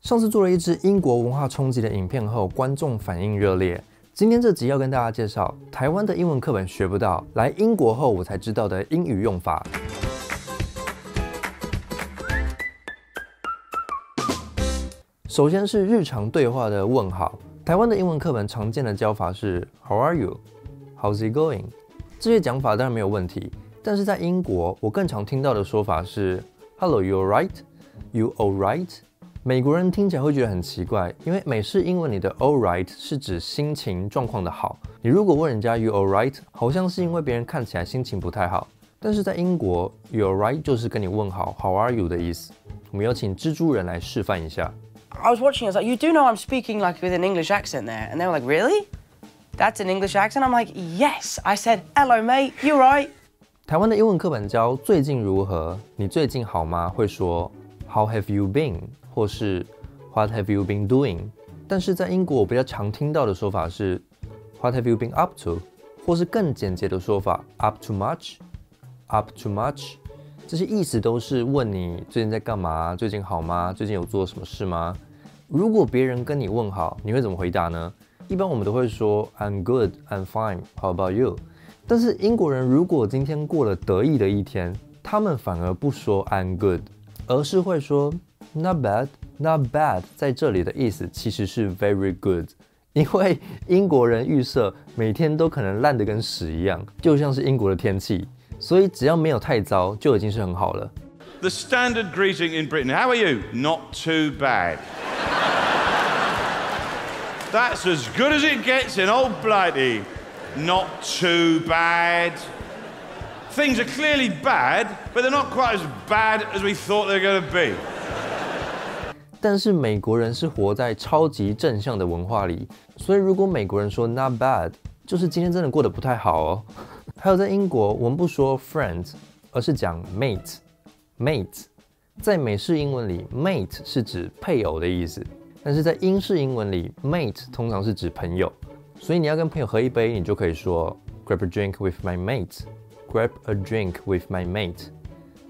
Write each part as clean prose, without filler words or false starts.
上次做了一支英国文化冲击的影片后，观众反应热烈。今天这集要跟大家介绍台湾的英文课本学不到，来英国后我才知道的英语用法。首先是日常对话的问好，台湾的英文课本常见的教法是 How are you? How's it going? 这些讲法当然没有问题，但是在英国，我更常听到的说法是 Hello, you alright? You alright? 美国人听起来会觉得很奇怪，因为美式英文里的 alright 是指心情状况的好。你如果问人家 You alright， 好像是因为别人看起来心情不太好。但是在英国 You alright 就是跟你问好 How are you 的意思。我们有请蜘蛛人来示范一下。I was watching, I was like, you do know I'm speaking like with an English accent there? And they were like, really? That's an English accent? I'm like, yes. I said, hello mate, you right? 台湾的英文课本教最近如何，你最近好吗？会说 How have you been？ 或是 What have you been doing？ 但是在英国我比较常听到的说法是 What have you been up to？ 或是更简洁的说法 Up to much？Up to much？ 这些意思都是问你最近在干嘛，最近好吗？最近有做什么事吗？如果别人跟你问好，你会怎么回答呢？一般我们都会说 I'm good, I'm fine, how about you？ 但是英国人如果今天过了得意的一天，他们反而不说 I'm good， 而是会说 Not bad, not bad。 在这里的意思其实是 very good， 因为英国人预设每天都可能烂得跟屎一样，就像是英国的天气，所以只要没有太糟就已经是很好了。 The standard greeting in Britain, how are you? Not too bad. That's as good as it gets in old Blighty. Not too bad. Things are clearly bad, but they're not quite as bad as we thought they were going to be. 但是美国人是活在超级正向的文化里，所以如果美国人说 not bad， 就是今天真的过得不太好哦。还有在英国，我们不说 friend， 而是讲 mate。mate 在美式英文里 ，mate 是指配偶的意思，但是在英式英文里 ，mate 通常是指朋友。所以你要跟朋友喝一杯，你就可以说 grab a drink with my mate。grab a drink with my mate。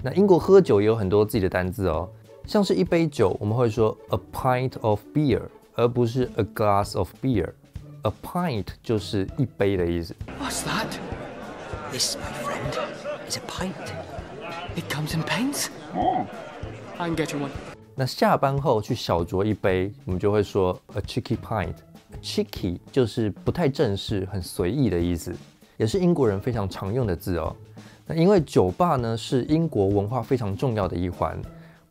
那英国喝酒也有很多自己的单字哦。像是一杯酒，我们会说 a pint of beer， 而不是 a glass of beer。A pint 就是一杯的意思。What's that? This, my friend, is a pint. It comes in pints. I'm getting one. 那下班后去小酌一杯，我们就会说 a cheeky pint。cheeky 就是不太正式、很随意的意思，也是英国人非常常用的字哦。那因为酒吧呢是英国文化非常重要的一环。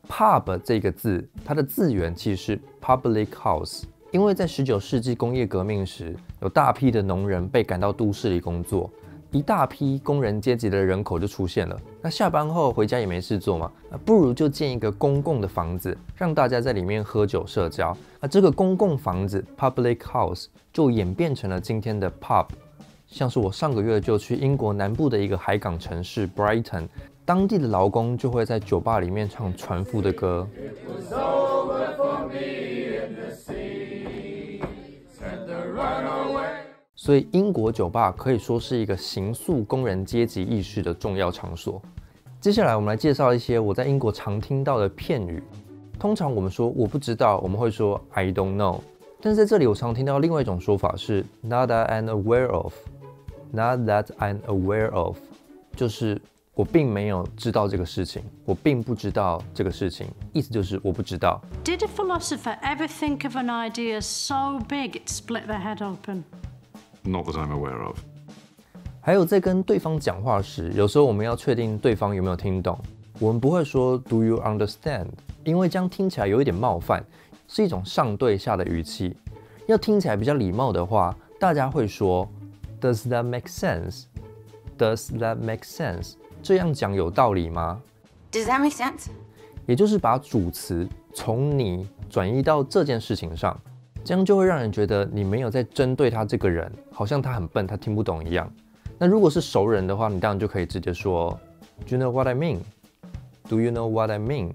Pub 这个字，它的字源其实是 public house， 因为在19世纪工业革命时，有大批的农人被赶到都市里工作，一大批工人阶级的人口就出现了。那下班后回家也没事做嘛，不如就建一个公共的房子，让大家在里面喝酒社交。那这个公共房子 public house 就演变成了今天的 pub。像是我上个月就去英国南部的一个海港城市 Brighton。当地的劳工就会在酒吧里面唱船夫的歌。所以英国酒吧可以说是一个形塑工人阶级意识的重要场所。接下来我们来介绍一些我在英国常听到的片语。通常我们说我不知道，我们会说 I don't know。但是在这里我常听到另外一种说法是 Not that I'm aware of。Not that I'm aware of， 就是我并没有知道这个事情，我并不知道这个事情，意思就是我不知道。Did a philosopher ever think of an idea so big it split their head open? Not that I'm aware of. 还有在跟对方讲话时，有时候我们要确定对方有没有听懂，我们不会说 Do you understand？ 因为这样听起来有一点冒犯，是一种上对下的语气。要听起来比较礼貌的话，大家会说 Does that make sense? Does that make sense？这样讲有道理吗 Does that make sense? 也就是把主词从你转移到这件事情上，这样就会让人觉得你没有在针对他这个人，好像他很笨，他听不懂一样。那如果是熟人的话，你当然就可以直接说 Do you know what I mean? Do you know what I mean?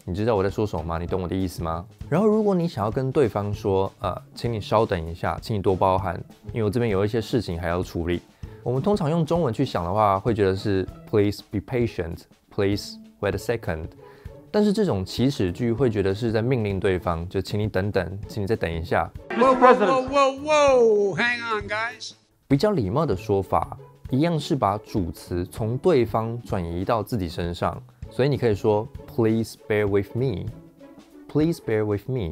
你知道我在说什么吗？你懂我的意思吗？然后如果你想要跟对方说请你稍等一下，请你多包涵，因为我这边有一些事情还要处理。我们通常用中文去想的话，会觉得是 Please be patient, please wait a second。但是这种祈使句会觉得是在命令对方，就请你等等，请你再等一下。Whoa, whoa, whoa, whoa, whoa! Hang on, guys. 比较礼貌的说法，一样是把主词从对方转移到自己身上，所以你可以说 Please bear with me. Please bear with me.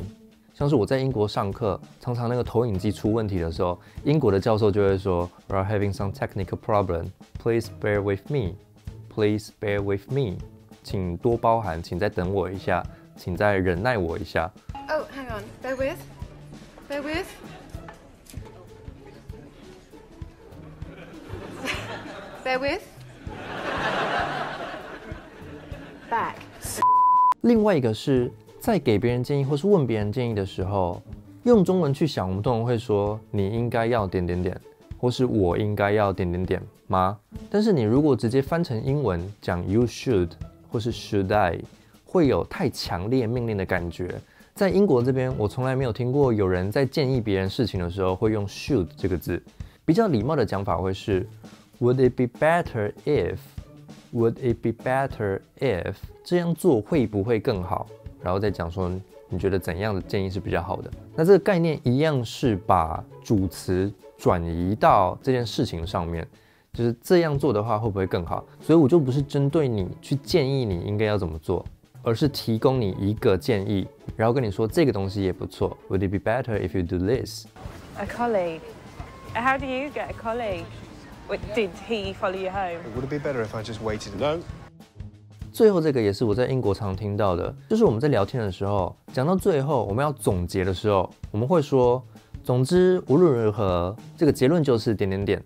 像是我在英国上课，常常那个投影机出问题的时候，英国的教授就会说 We're having some technical problem. Please bear with me. Please bear with me. 请多包涵，请再等我一下，请再忍耐我一下。Oh, hang on. Bear with. Bear with. Bear with. Back. 另外一个是在给别人建议或是问别人建议的时候，用中文去想，我们通常会说你应该要点点点，或是我应该要点点点吗？但是你如果直接翻成英文讲 you should 或是 should I， 会有太强烈命令的感觉。在英国这边，我从来没有听过有人在建议别人事情的时候会用 should 这个字。比较礼貌的讲法会是 Would it be better if? Would it be better if? 这样做会不会更好？然后再讲说你觉得怎样的建议是比较好的。那这个概念一样是把主词转移到这件事情上面，就是这样做的话会不会更好？所以我就不是针对你去建议你应该要怎么做，而是提供你一个建议，然后跟你说这个东西也不错。Would it be better if you do this? A colleague. How do you get a colleague? Did he follow you home? Would it be better if I just waited? No. 最后这个也是我在英国常听到的，就是我们在聊天的时候，讲到最后我们要总结的时候，我们会说，总之无论如何，这个结论就是点点点。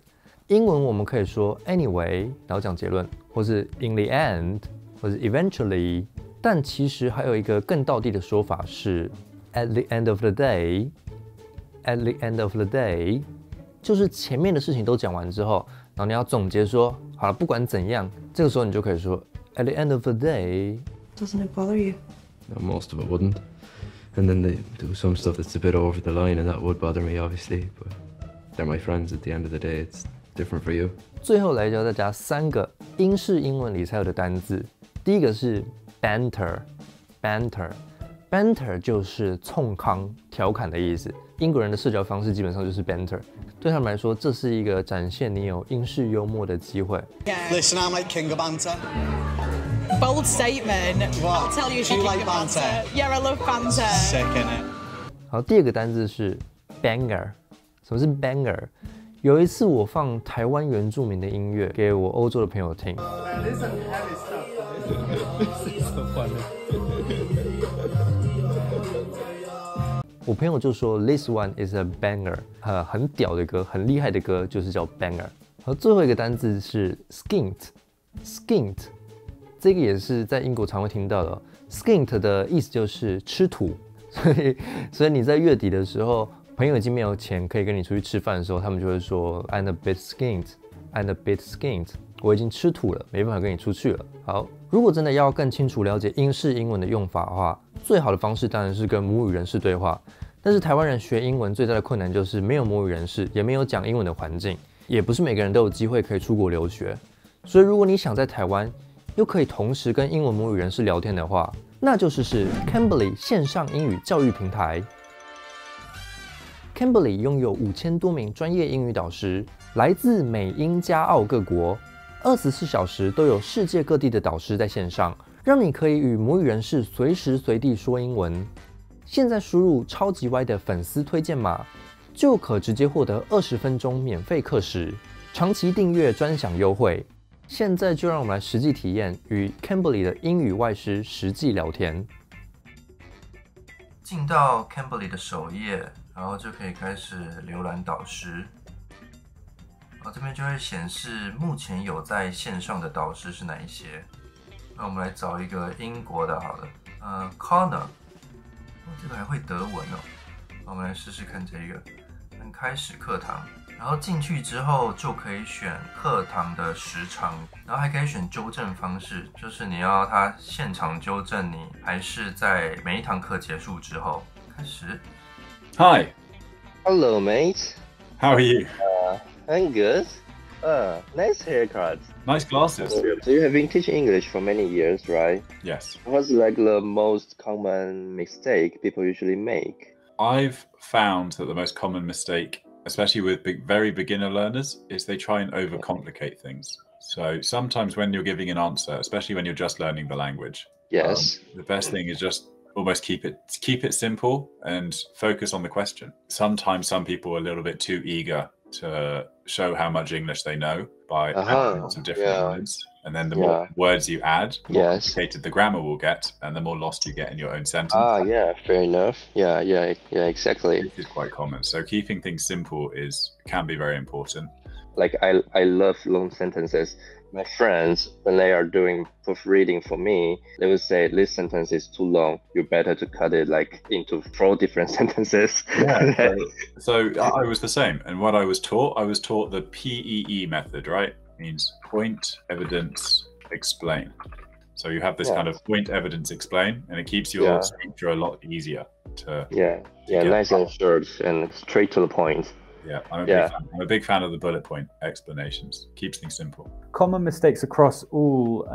英文我们可以说 anyway， 然后讲结论，或是 in the end， 或是 eventually。但其实还有一个更道地的说法是 at the end of the day。at the end of the day， 就是前面的事情都讲完之后，然后你要总结说，好了，不管怎样，这个时候你就可以说。At the end of the day, doesn't it bother you? No, most of it wouldn't. And then they do some stuff that's a bit over the line, and that would bother me, obviously. But they're my friends at the end of the day. It's different for you. 最后来教大家3个英式英文里才有的单字。第一个是 banter，banter，banter 就是冲康、调侃的意思。英国人的社交方式基本上就是 banter， 对他们来说，这是一个展现你有英式幽默的机会。Listen, I'm like king of banter. Bold statement. What? I'll tell you, Do you like banter? banter? Yeah, I love banter. Sick, innit? 好，第二个单字是 banger。什么是 banger？ 有一次我放台湾原住民的音乐给我欧洲的朋友听。我朋友就说 This one is a banger， 很屌的歌，很厉害的歌，就是叫 banger。好，最后一个单字是 skint，skint， 这个也是在英国常会听到的。skint 的意思就是吃土，所以你在月底的时候，朋友已经没有钱可以跟你出去吃饭的时候，他们就会说 I'm a bit skint，I'm a bit skint， 我已经吃土了，没办法跟你出去了。好，如果真的要更清楚了解英式英文的用法的话，最好的方式当然是跟母语人士对话。但是台湾人学英文最大的困难就是没有母语人士，也没有讲英文的环境，也不是每个人都有机会可以出国留学。所以如果你想在台湾又可以同时跟英文母语人士聊天的话，那就试试 Cambly 线上英语教育平台。Cambly 拥有5000多名专业英语导师，来自美、英、加、澳各国，24小时都有世界各地的导师在线上，让你可以与母语人士随时随地说英文。现在输入超级歪的粉丝推荐码，就可直接获得20分钟免费课时，长期订阅专享优惠。现在就让我们来实际体验与 Cambly 的英语外师实际聊天。进到 Cambly 的首页，然后就可以开始浏览导师。这边就会显示目前有在线上的导师是哪一些。那我们来找一个英国的好了，Connor。这个还会德文哦，我们来试试看这个。开始课堂，然后进去之后就可以选课堂的时长，然后还可以选纠正方式，就是你要他现场纠正你，还是在每一堂课结束之后开始。Hi. Hello, mate. How are you? I'm good. Nice haircut. Nice glasses. So you have been teaching English for many years, right? Yes. What's like the most common mistake people usually make? I've found that the most common mistake, especially with very beginner learners, is they try and overcomplicate things. So sometimes when you're giving an answer, especially when you're just learning the language, Yes. the best thing is just almost keep it simple and focus on the question. Sometimes some people are a little bit too eager to show how much English they know by adding lots of different words. And then the more words you add, the more complicated the grammar will get, and the more lost you get in your own sentence. Yeah, fair enough. Yeah, exactly. This is quite common. So keeping things simple can be very important. Like I love long sentences. My friends, when they are doing proofreading for me, they would say this sentence is too long. You better to cut it like into 4 different sentences. Yeah. So I was the same. And what I was taught the PEE method, right? Means point, evidence, explain. So you have this kind of point, evidence, explain, and it keeps your structure a lot easier to nice and short and straight to the point. Yeah, I'm a big fan of the bullet point explanations. Keeps things simple. Common mistakes across all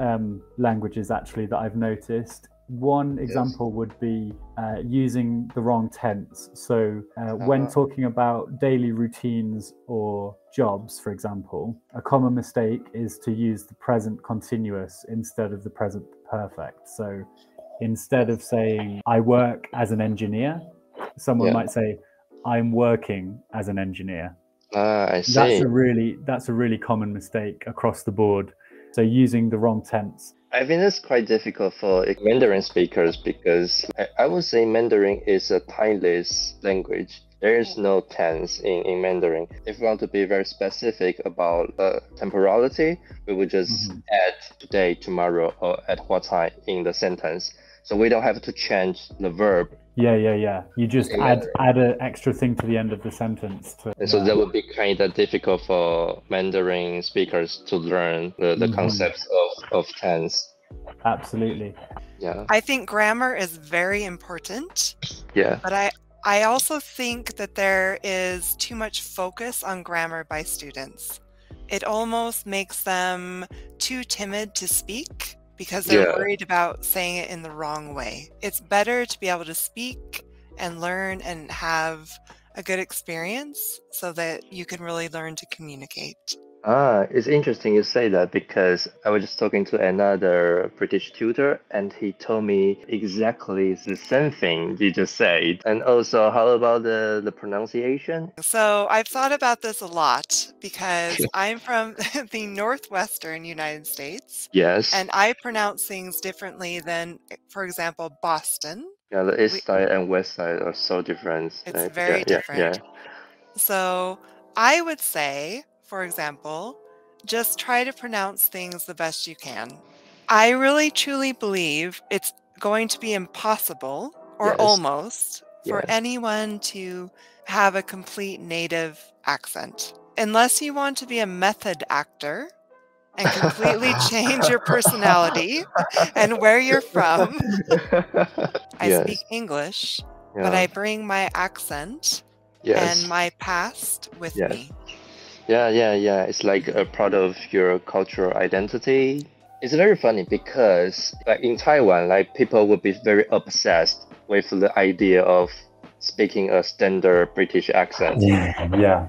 languages, actually, that I've noticed. One example would be using the wrong tense. So when talking about daily routines or jobs, for example, a common mistake is to use the present continuous instead of the present perfect. So instead of saying, I work as an engineer, someone might say, I'm working as an engineer. I see. That's a really common mistake across the board. So using the wrong tense. I think that's quite difficult for Mandarin speakers because I would say Mandarin is a timeless language. There is no tense in Mandarin. If we want to be very specific about temporality, we would just add today, tomorrow, or at what time in the sentence. So we don't have to change the verb. Yeah. You just add an extra thing to the end of the sentence. So that would be kind of difficult for Mandarin speakers to learn the concepts of tense. Absolutely. Yeah. I think grammar is very important. Yeah. But I also think that there is too much focus on grammar by students. It almost makes them too timid to speak, because they're worried about saying it in the wrong way. It's better to be able to speak and learn and have a good experience so that you can really learn to communicate. It's interesting you say that because I was just talking to another British tutor and he told me exactly the same thing you just said. And also, how about the pronunciation? So I've thought about this a lot because I'm from the Northwestern United States. Yes. And I pronounce things differently than, for example, Boston. Yeah, the east side and west side are so different. It's very different. Yeah. So I would say, for example, just try to pronounce things the best you can. I really truly believe it's going to be impossible, or almost, for anyone to have a complete native accent. Unless you want to be a method actor and completely change your personality and where you're from. I speak English, but I bring my accent and my past with me. Yeah. It's like a part of your cultural identity. It's very funny because like in Taiwan, like people would be very obsessed with the idea of speaking a standard British accent. Yeah.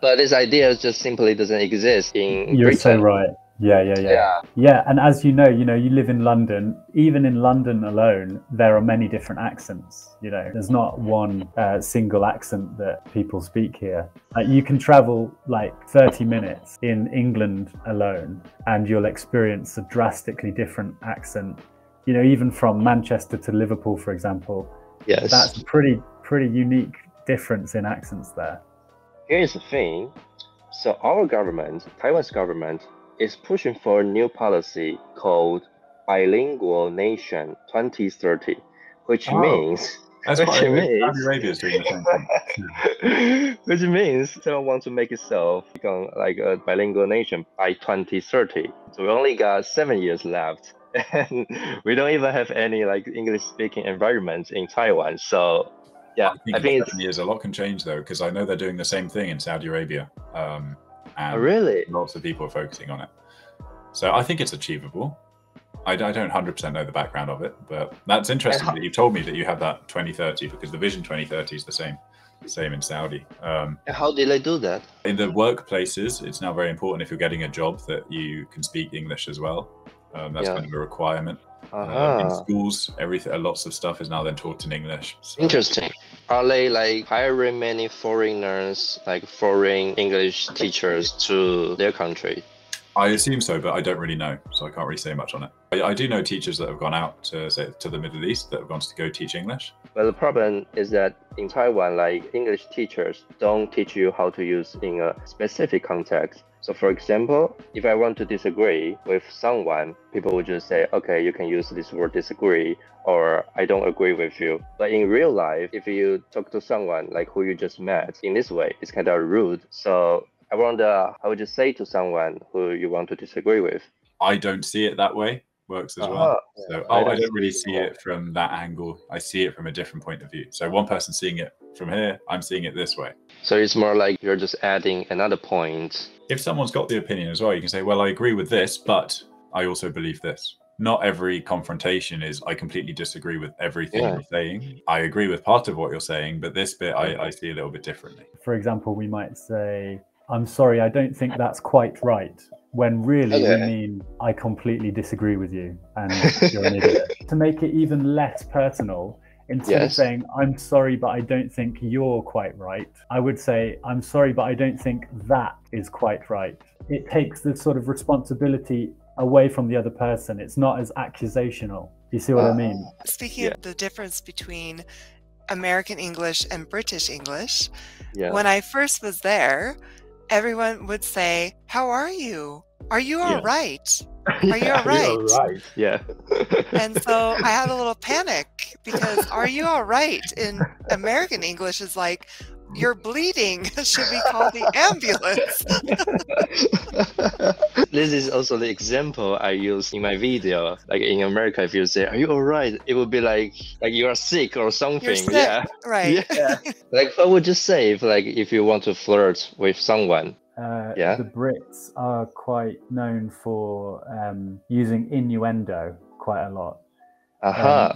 But this idea just simply doesn't exist in You're Britain. so right. Yeah. And as you know, you live in London. Even in London alone, there are many different accents. There's not one single accent that people speak here. You can travel like 30 minutes in England alone, and you'll experience a drastically different accent. Even from Manchester to Liverpool, for example. Yes. That's a pretty unique difference in accents there. Here's the thing. So our government, Taiwan's government, is pushing for a new policy called Bilingual Nation 2030, which means Saudi Arabia is doing the same thing. Which means Taiwan wants to make itself become like a bilingual nation by 2030. So we only got 7 years left, and we don't even have any like English-speaking environment in Taiwan. So I think in 7 years a lot can change though, because I know they're doing the same thing in Saudi Arabia. And really? Lots of people are focusing on it. So I think it's achievable. I don't 100% know the background of it, but that's interesting that you told me that you have that 2030, because the Vision 2030 is the same in Saudi. How did they do that? In the workplaces, it's now very important if you're getting a job that you can speak English as well. That's kind of a requirement. In schools, lots of stuff is now then taught in English. So. Interesting. Are they like hiring many foreigners, like foreign English teachers to their country? I assume so, but I don't really know, so I can't really say much on it. I do know teachers that have gone out to the Middle East that have gone to go teach English. Well, the problem is that in Taiwan, like English teachers don't teach you how to use in a specific context. So for example, if I want to disagree with someone, people would just say, okay, you can use this word disagree, or I don't agree with you. But in real life, if you talk to someone like who you just met in this way, it's kind of rude. So I wonder, how would you say to someone who you want to disagree with? I don't see it that way. Works as well. So I don't really see it from that angle. I see it from a different point of view. So one person seeing it from here, I'm seeing it this way. So it's more like you're just adding another point. If someone's got the opinion as well, you can say, well, I agree with this, but I also believe this. Not every confrontation is I completely disagree with everything you're saying. I agree with part of what you're saying, but this bit I see a little bit differently. For example, we might say, I'm sorry, I don't think that's quite right. When really we mean, I completely disagree with you and you're an idiot. To make it even less personal, instead of saying, I'm sorry, but I don't think you're quite right, I would say, I'm sorry, but I don't think that is quite right. It takes the sort of responsibility away from the other person. It's not as accusational. Do you see what I mean? Speaking of the difference between American English and British English, when I first was there, everyone would say, how are you? Are you all right? Are you all right? Yeah. And so I had a little panic because are you all right in American English is like, you're bleeding. Should we call the ambulance? This is also the example I use in my video. Like in America, if you say, are you all right? It would be like you are sick or something. You're sick. Yeah. Right. Yeah. Like what would you say if you want to flirt with someone? The Brits are quite known for using innuendo quite a lot.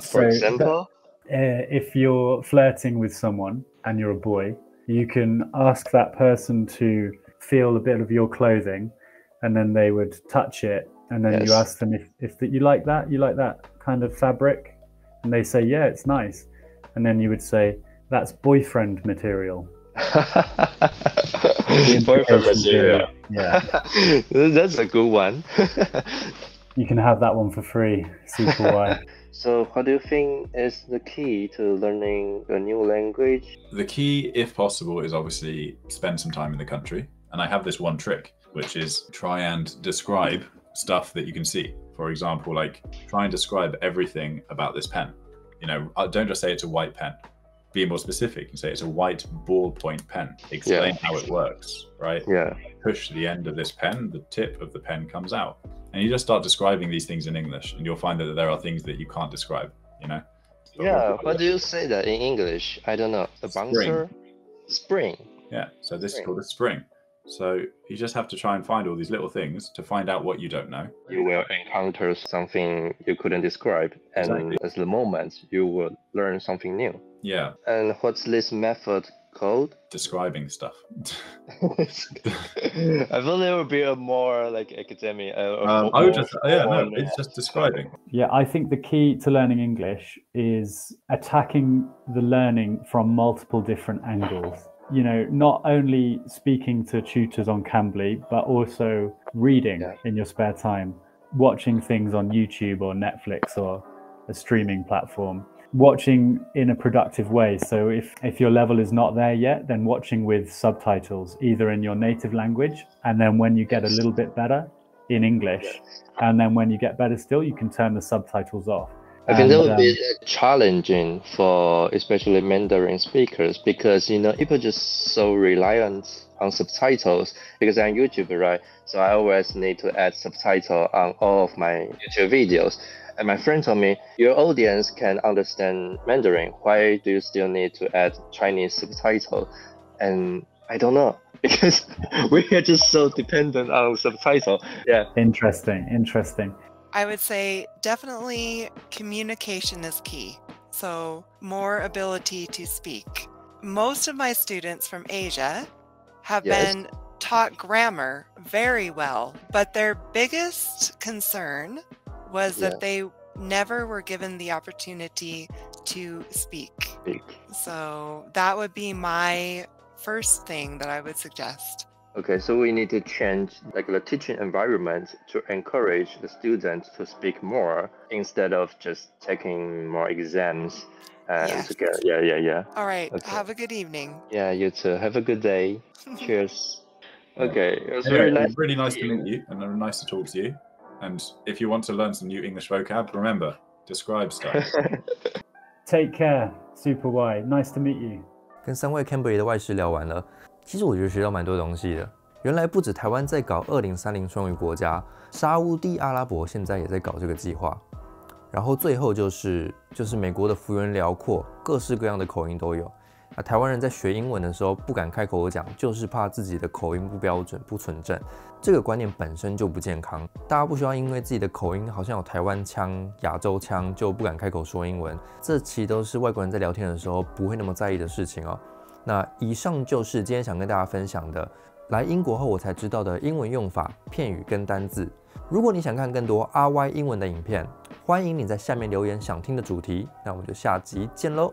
For example? If you're flirting with someone and you're a boy, you can ask that person to feel a bit of your clothing, and then they would touch it, and then you ask them if you like that kind of fabric, and they say, yeah, it's nice, and then you would say, that's boyfriend material. Boyfriend material. Yeah. That's a good one. You can have that one for free. Super why. So what do you think is the key to learning a new language? The key, if possible, is obviously spend some time in the country. And I have this one trick, which is try and describe stuff that you can see. For example, like try and describe everything about this pen. You know, don't just say it's a white pen. Be more specific and say it's a white ballpoint pen. Explain how it works, right? Yeah. Push the end of this pen, the tip of the pen comes out. And you just start describing these things in English, and you'll find that there are things that you can't describe, you know? But what do you say that in English? I don't know. A bouncer? Spring. Yeah, so this is called a spring. So you just have to try and find all these little things to find out what you don't know. You will encounter something you couldn't describe, and as the moment, you will learn something new. Yeah. And what's this method called? Describing stuff. I thought there would be a more like academic. It's just describing. Yeah, I think the key to learning English is attacking the learning from multiple different angles. You know, not only speaking to tutors on Cambly, but also reading in your spare time, watching things on YouTube or Netflix or a streaming platform, watching in a productive way. So if your level is not there yet, then watching with subtitles, either in your native language, and then when you get a little bit better, in English. And then when you get better still, you can turn the subtitles off. I think that would be challenging for especially Mandarin speakers, because, you know, people just so reliant on subtitles, because I'm YouTuber, right? So I always need to add subtitle on all of my YouTube videos. And my friend told me, your audience can understand Mandarin. Why do you still need to add Chinese subtitle? And I don't know. Because we are just so dependent on subtitle. Yeah. Interesting. I would say definitely communication is key. So more ability to speak. Most of my students from Asia have been taught grammar very well, but their biggest concern was that they never were given the opportunity to speak. So that would be my first thing that I would suggest. Okay, so we need to change like the teaching environment to encourage the students to speak more instead of just taking more exams. Yeah. All right. Okay. Have a good evening. Yeah, you too. Have a good day. Cheers. Okay, it was Anyway, really nice to meet you and nice to talk to you. And if you want to learn some new English vocab, remember, describe stuff. Take care, Super Y. Nice to meet you. 跟3位 Cambly 的外师聊完了，其实我觉得学到蛮多东西的。原来不止台湾在搞2030双语国家，沙烏地阿拉伯现在也在搞这个计划。然后最后就是美国的幅员辽阔，各式各样的口音都有。台湾人在学英文的时候不敢开口讲，就是怕自己的口音不标准、不纯正。这个观念本身就不健康。大家不需要因为自己的口音好像有台湾腔、亚洲腔就不敢开口说英文。这其实都是外国人在聊天的时候不会那么在意的事情哦。那以上就是今天想跟大家分享的，来英国后我才知道的英文用法、片语跟单字。如果你想看更多 RY 英文的影片，欢迎你在下面留言想听的主题。那我们就下集见喽。